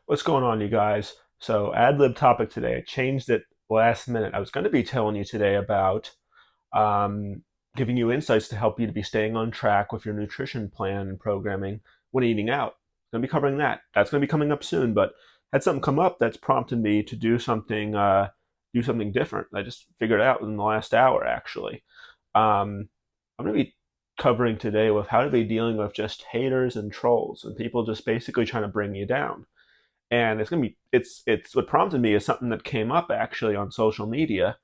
What's going on, you guys? So, ad lib topic today. I changed it last minute. I was going to be telling you today about um, giving you insights to help you to be staying on track with your nutrition plan and programming when eating out. I'm going to be covering that. That's going to be coming up soon. But had something come up that's prompted me to do something different. I just figured it out in the last hour, actually. I'm going to be covering today with how to be dealing with just haters and trolls and people just basically trying to bring you down, and it's gonna be it's what prompted me is something that came up actually on social media,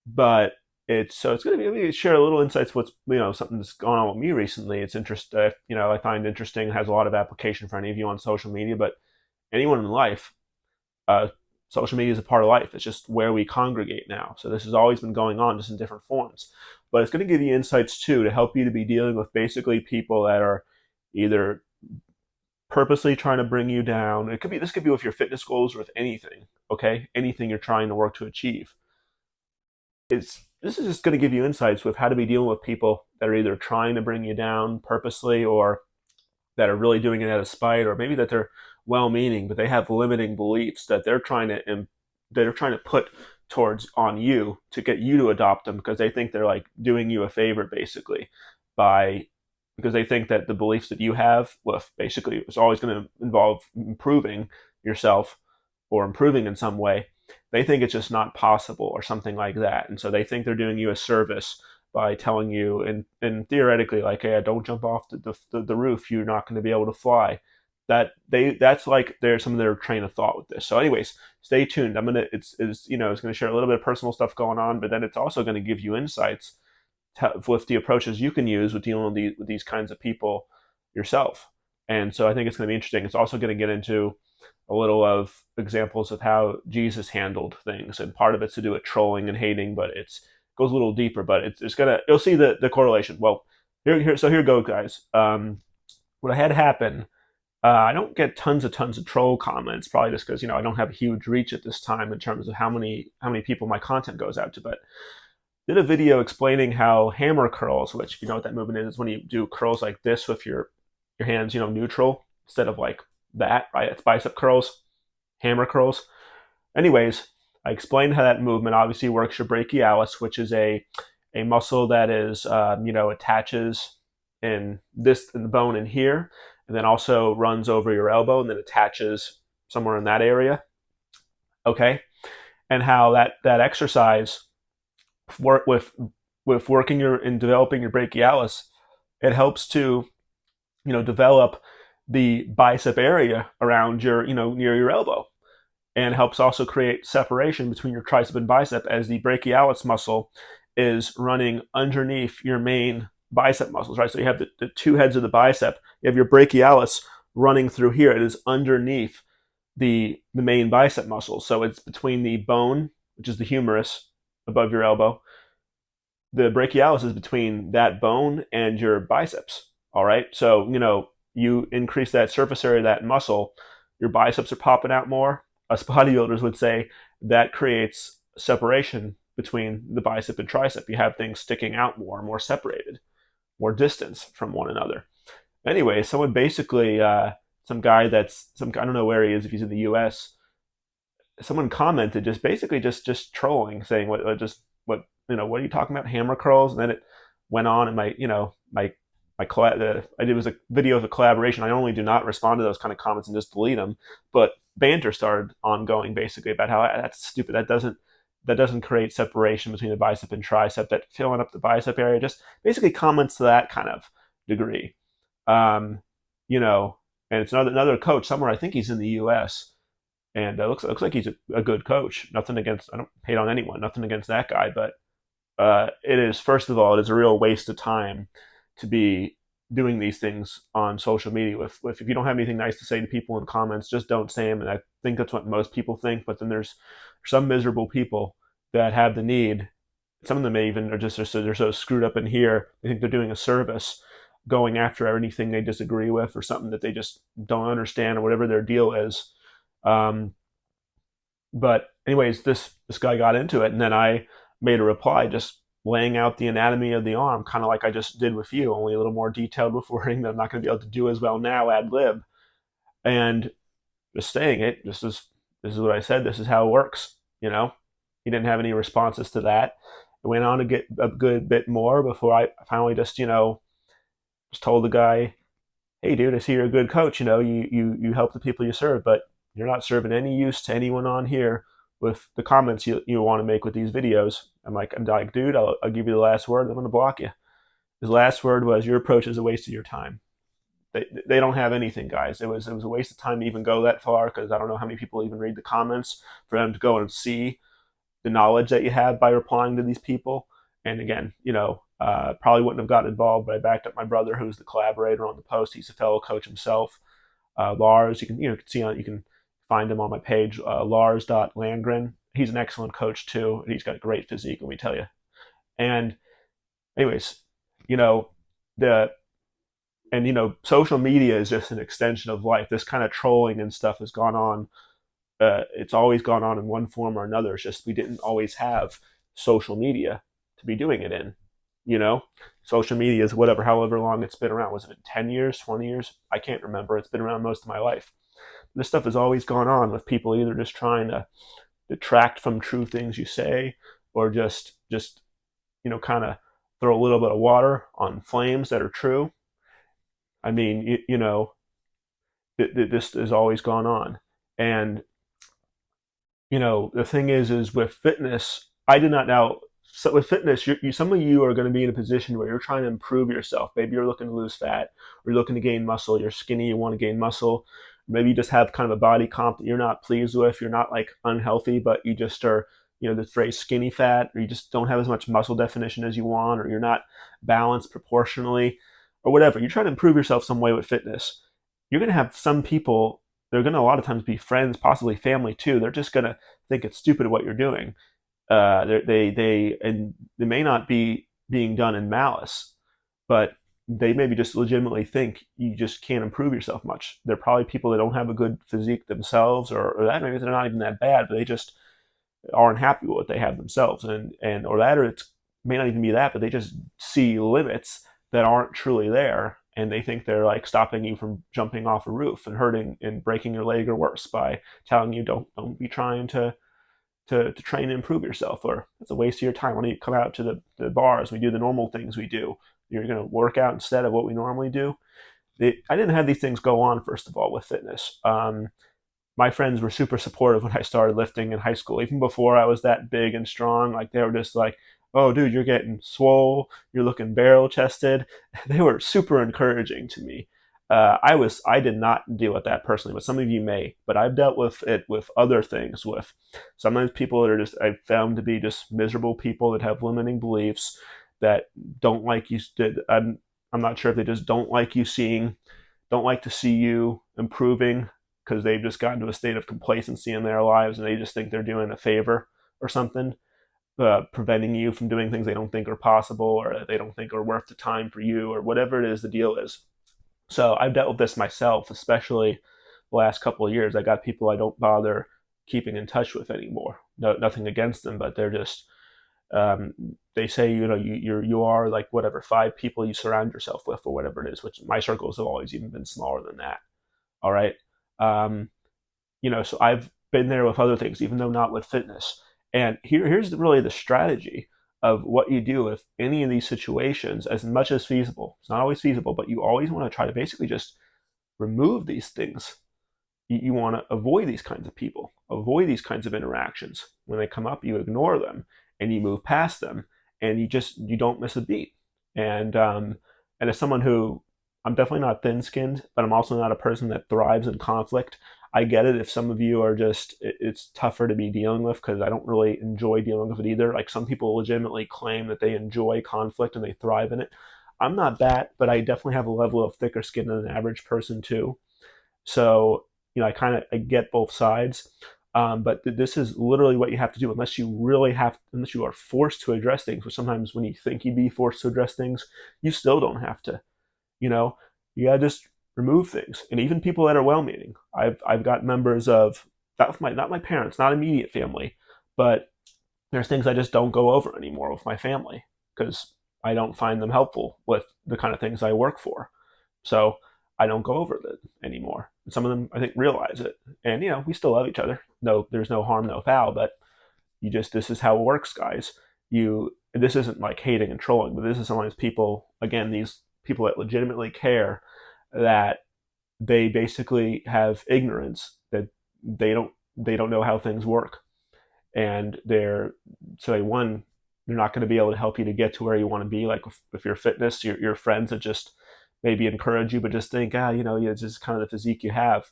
but it's gonna be maybe share a little insights what's something that's going on with me recently. It's I find interesting, has a lot of application for any of you on social media, but anyone in life. uh, Social media is a part of life. It's just where we congregate now. So this has always been going on, just in different forms. But it's going to give you insights too to help you to be dealing with basically people that are either purposely trying to bring you down. This could be with your fitness goals or with anything, okay? Anything you're trying to work to achieve. This is just going to give you insights with how to be dealing with people that are either trying to bring you down purposely, or that are really doing it out of spite, or maybe that they're well-meaning but they have limiting beliefs that they're trying to put towards on you to get you to adopt them, because they think they're like doing you a favor basically, by because they think that the beliefs that you have with basically is always going to involve improving yourself or improving in some way. They think it's just not possible or something like that, and so they think they're doing you a service by telling you, and theoretically, like, hey, don't jump off the roof, you're not going to be able to fly. That's like there's some of their train of thought with this. So anyways, stay tuned. It's going to share a little bit of personal stuff going on, but then it's also going to give you insights with the approaches you can use with dealing with these kinds of people yourself. And so I think it's going to be interesting. It's also going to get into a little of examples of how Jesus handled things, and part of it's to do with trolling and hating, but it goes a little deeper. But it's gonna you'll see the correlation. Well, here go, guys. What I had happen. I don't get tons of troll comments, probably just because I don't have a huge reach at this time in terms of how many people my content goes out to. But did a video explaining how hammer curls, which if you know what that movement is when you do curls like this with your hands, neutral instead of like that, right? It's bicep curls, hammer curls. Anyways, I explained how that movement obviously works your brachialis, which is a muscle that is attaches in the bone in here, and then also runs over your elbow and then attaches somewhere in that area. Okay, and how that exercise work with working your and developing your brachialis, it helps to develop the bicep area around your near your elbow, and helps also create separation between your tricep and bicep, as the brachialis muscle is running underneath your main bicep muscles, right? So you have the two heads of the bicep. You have your brachialis running through here. It is underneath the main bicep muscle. So it's between the bone, which is the humerus above your elbow. The brachialis is between that bone and your biceps. All right. So, you increase that surface area of that muscle, your biceps are popping out more. Us bodybuilders would say that creates separation between the bicep and tricep. You have things sticking out more separated, more distance from one another. Anyway, someone basically, some guy I don't know where he is, if he's in the U.S. Someone commented just basically just trolling, saying what are you talking about, hammer curls? And then it went on, and I did was a video of a collaboration. I normally do not respond to those kind of comments and just delete them, but banter started ongoing basically about how that's stupid. That doesn't create separation between the bicep and tricep. That filling up the bicep area, just basically comments to that kind of degree. Um, you know, and it's another coach somewhere. I think he's in the U.S. and looks like he's a good coach. Nothing against, I don't hate on anyone. Nothing against that guy, but it is, first of all, it is a real waste of time to be doing these things on social media. With if you don't have anything nice to say to people in comments, just don't say them. And I think that's what most people think. But then there's some miserable people that have the need. Some of them even they're so screwed up in here. They think they're doing a service, going after anything they disagree with or something that they just don't understand or whatever their deal is. Um, but anyways, this guy got into it, and then I made a reply just laying out the anatomy of the arm, kind of like I just did with you, only a little more detailed with wording that I'm not going to be able to do as well now ad lib. And just saying it. This is what I said. This is how it works. You know, he didn't have any responses to that. It went on to get a good bit more before I finally just just told the guy, hey dude, I see you're a good coach. You help the people you serve, but you're not serving any use to anyone on here with the comments you want to make with these videos. I'm like, dude, I'll give you the last word. I'm going to block you. His last word was, your approach is a waste of your time. They don't have anything, guys. It was a waste of time to even go that far, because I don't know how many people even read the comments for them to go and see the knowledge that you have by replying to these people. And again, probably wouldn't have gotten involved, but I backed up my brother, who's the collaborator on the post. He's a fellow coach himself. Lars, you can find him on my page, Lars.Landgren. He's an excellent coach too, and he's got a great physique, let me tell you. And anyways, you know, the social media is just an extension of life. This kind of trolling and stuff has gone on. It's always gone on in one form or another. It's just we didn't always have social media to be doing it in. You know, social media is however long it's been around. Was it 10 years, 20 years? I can't remember. It's been around most of my life. This stuff has always gone on with people either just trying to detract from true things you say, or just kind of throw a little bit of water on flames that are true. I mean, this has always gone on. And the thing is with fitness, I did not now. So with fitness, some of you are going to be in a position where you're trying to improve yourself. Maybe you're looking to lose fat, or you're looking to gain muscle. You're skinny, you want to gain muscle. Maybe you just have kind of a body comp that you're not pleased with. You're not like unhealthy, but you just are, the phrase skinny fat, or you just don't have as much muscle definition as you want, or you're not balanced proportionally, or whatever. You're trying to improve yourself some way with fitness. You're going to have some people, they're going to a lot of times be friends, possibly family too. They're just going to think it's stupid what you're doing. They may not be being done in malice, but they maybe just legitimately think you just can't improve yourself much. They're probably people that don't have a good physique themselves, or that maybe they're not even that bad, but they just aren't happy with what they have themselves, or it may not even be that, but they just see limits that aren't truly there, and they think they're like stopping you from jumping off a roof and hurting and breaking your leg, or worse, by telling you don't be trying to train and improve yourself, or it's a waste of your time. When you come out to the bars, we do the normal things we do. You're going to work out instead of what we normally do. I didn't have these things go on, first of all, with fitness. My friends were super supportive when I started lifting in high school, even before I was that big and strong. Like, they were just like, oh dude, you're getting swole, you're looking barrel chested. They were super encouraging to me. I did not deal with that personally, but some of you may. But I've dealt with it with other things. With sometimes people that are just, I've found to be just miserable people that have limiting beliefs, that don't like you. I'm not sure if they just don't like don't like to see you improving, because they've just gotten to a state of complacency in their lives, and they just think they're doing a favor or something, preventing you from doing things they don't think are possible, or that they don't think are worth the time for you, or whatever it is the deal is. So I've dealt with this myself, especially the last couple of years. I got people I don't bother keeping in touch with anymore. No, nothing against them, but they're just, they say, you are like whatever 5 people you surround yourself with, or whatever it is, which my circles have always even been smaller than that. All right. Um, so I've been there with other things, even though not with fitness. And here's really the strategy of what you do with any of these situations, as much as feasible. It's not always feasible, but you always want to try to basically just remove these things. You want to avoid these kinds of people, avoid these kinds of interactions. When they come up, you ignore them and you move past them, and you don't miss a beat. And as someone who, I'm definitely not thin-skinned, but I'm also not a person that thrives in conflict. I get it if some of you are just, it's tougher to be dealing with, because I don't really enjoy dealing with it either. Like, some people legitimately claim that they enjoy conflict and they thrive in it. I'm not that, but I definitely have a level of thicker skin than an average person too. So, I get both sides. But this is literally what you have to do, unless you are forced to address things. Which sometimes when you think you'd be forced to address things, you still don't have to. You gotta just remove things. And even people that are well-meaning, I've got members of, not my parents, not immediate family, but there's things I just don't go over anymore with my family, because I don't find them helpful with the kind of things I work for. So I don't go over it anymore. And some of them, I think, realize it. And, we still love each other. No, there's no harm, no foul, but this is how it works, guys. This isn't like hating and trolling, but this is sometimes people, again, these people that legitimately care, that they basically have ignorance, that they don't know how things work. And they're not going to be able to help you to get to where you want to be. Like with your fitness, your friends that just maybe encourage you, but just think, it's just kind of the physique you have.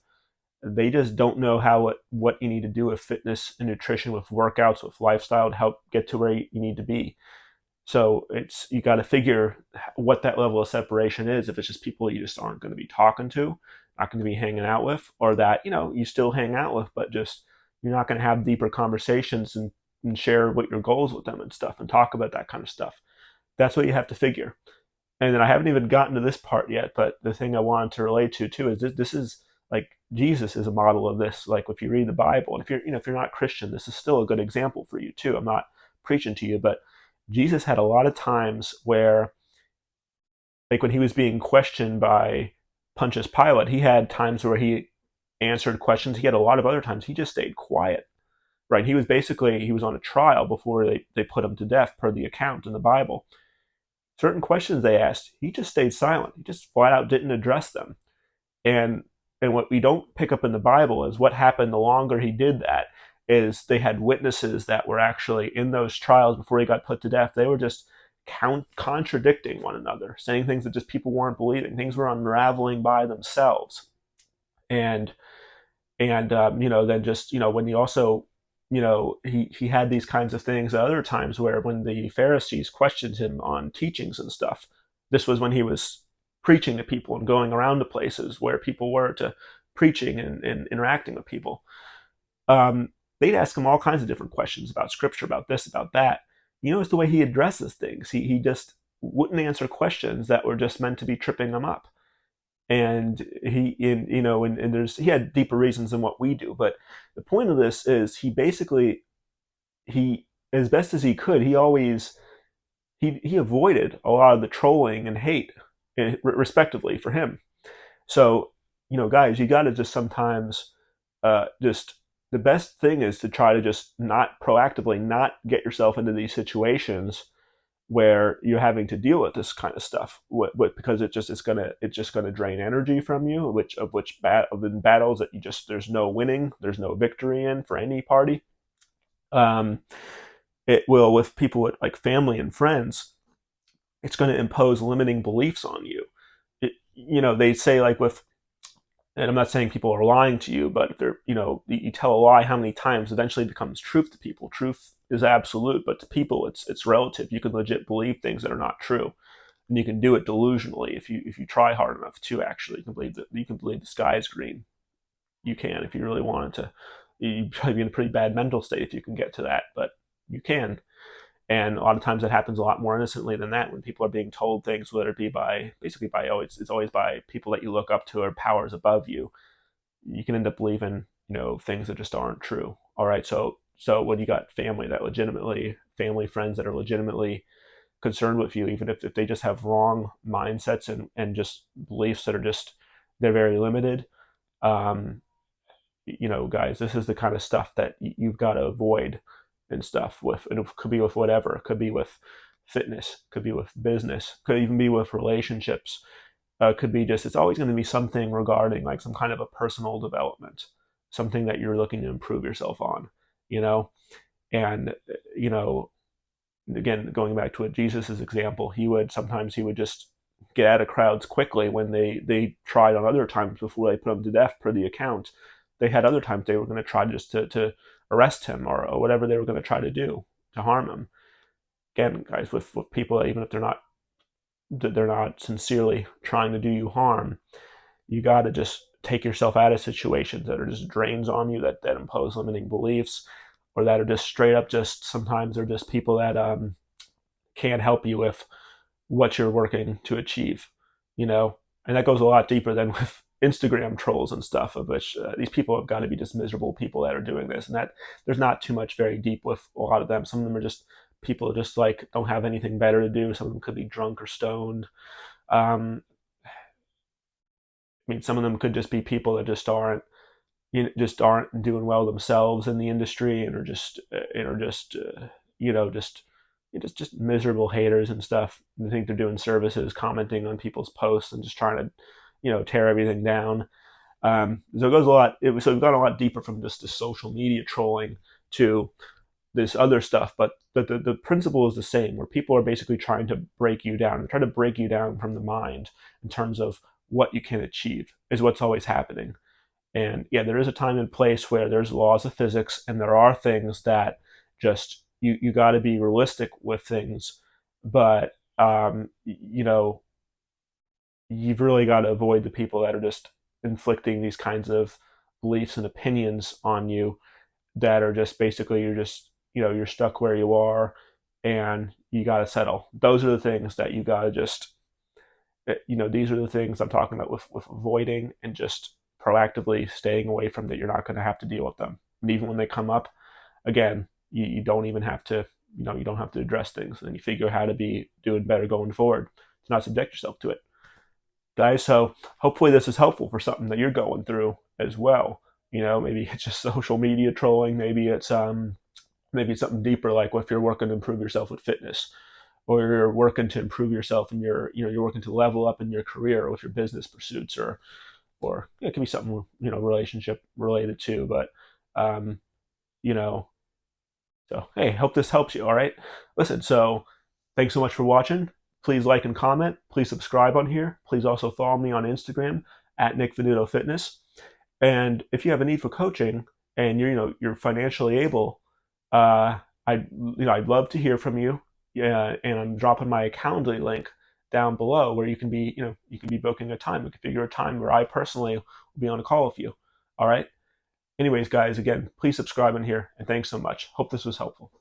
They just don't know what you need to do with fitness and nutrition, with workouts, with lifestyle to help get to where you need to be. So you got to figure what that level of separation is. If it's just people you just aren't going to be talking to, not going to be hanging out with, or that you still hang out with, but just you're not going to have deeper conversations and share what your goals with them and stuff, and talk about that kind of stuff. That's what you have to figure. And then I haven't even gotten to this part yet, but the thing I wanted to relate to too is this is like Jesus is a model of this. Like if you read the Bible, and if you're not Christian, this is still a good example for you too. I'm not preaching to you, but Jesus had a lot of times where, like when he was being questioned by Pontius Pilate, he had times where he answered questions. He had a lot of other times he just stayed quiet. Right? He was on a trial before they put him to death, per the account in the Bible. Certain questions they asked, he just stayed silent. He just flat out didn't address them. And what we don't pick up in the Bible is what happened the longer he did that is they had witnesses that were actually in those trials before he got put to death. They were just contradicting one another, saying things that just people weren't believing. Things were unraveling by themselves. And then just when he also he had these kinds of things at other times, where when the Pharisees questioned him on teachings and stuff, this was when he was preaching to people and going around to places where people were, to preaching and interacting with people. They'd ask him all kinds of different questions about scripture, about this, about that. It's the way he addresses things. He just wouldn't answer questions that were just meant to be tripping them up. And he had deeper reasons than what we do. But the point of this is he, as best as he could, he always he avoided a lot of the trolling and hate, respectively, for him. So guys, you got to just sometimes just the best thing is to try to just not proactively not get yourself into these situations where you're having to deal with this kind of stuff, because it's gonna drain energy from you, of the battles that there's no winning, there's no victory in for any party. Um, it will, with people with like family and friends, it's going to impose limiting beliefs on you. They say, like, and I'm not saying people are lying to you, but if you tell a lie how many times, eventually becomes truth to people. Truth is absolute, but to people, it's relative. You can legit believe things that are not true, and you can do it delusionally if you try hard enough to. Actually, you can believe the sky is green. You can, if you really wanted to. You'd probably be in a pretty bad mental state if you can get to that, but you can. And a lot of times it happens a lot more innocently than that, when people are being told things, whether it be it's always by people that you look up to, or powers above you. You can end up believing things that just aren't true. All right, so when you got family friends that are legitimately concerned with you, even if they just have wrong mindsets and just beliefs that are just, they're very limited. um, Guys, this is the kind of stuff that you've got to avoid and stuff with. And it could be with whatever. It could be with fitness, could be with business, could even be with relationships. Could be just, it's always going to be something regarding like some kind of a personal development, something that you're looking to improve yourself on, you know? And, again, going back to Jesus' example, he would just get out of crowds quickly when they tried on other times before they put him to death, per the account. They had other times they were going to try just to arrest him, or whatever they were going to try to do to harm him. Again, guys, with people, even if they're not sincerely trying to do you harm, you got to just take yourself out of situations that are just drains on you, that impose limiting beliefs, or that are just straight up, just sometimes they're just people that can't help you with what you're working to achieve, and that goes a lot deeper than with Instagram trolls and stuff, of which these people have got to be just miserable people that are doing this, and that there's not too much very deep with a lot of them. Some of them are just people who just like don't have anything better to do. Some of them could be drunk or stoned. Um, I mean, some of them could just be people that just aren't doing well themselves in the industry and are just just miserable haters and stuff. They think they're doing services, commenting on people's posts and just trying to tear everything down. So it goes a lot. So we've gone a lot deeper from just the social media trolling to this other stuff, but the principle is the same, where people are basically trying to break you down, try to break you down from the mind in terms of what you can achieve is what's always happening. And yeah, there is a time and place where there's laws of physics, and there are things that just you got to be realistic with things, but you've really got to avoid the people that are just inflicting these kinds of beliefs and opinions on you that are just basically you're stuck where you are and you got to settle. Those are the things that you got to just these are the things I'm talking about with avoiding and just proactively staying away from, that you're not going to have to deal with them. And even when they come up again, you don't even have to you don't have to address things, and you figure out how to be doing better going forward to not subject yourself to it, guys. So hopefully this is helpful for something that you're going through as well. Maybe it's just social media trolling, maybe it's something deeper, like if you're working to improve yourself with fitness, or you're working to improve yourself and you're working to level up in your career with your business pursuits, or it can be something relationship related too. But um you know so hey, hope this helps you. All right, listen, so thanks so much for watching. Please like and comment. Please subscribe on here. Please also follow me on Instagram at Nick Venuto Fitness. And if you have a need for coaching and you're financially able, I'd love to hear from you. Yeah, and I'm dropping my Calendly link down below where you can be booking a time. We can figure a time where I personally will be on a call with you. All right. Anyways, guys, again, please subscribe in here, and thanks so much. Hope this was helpful.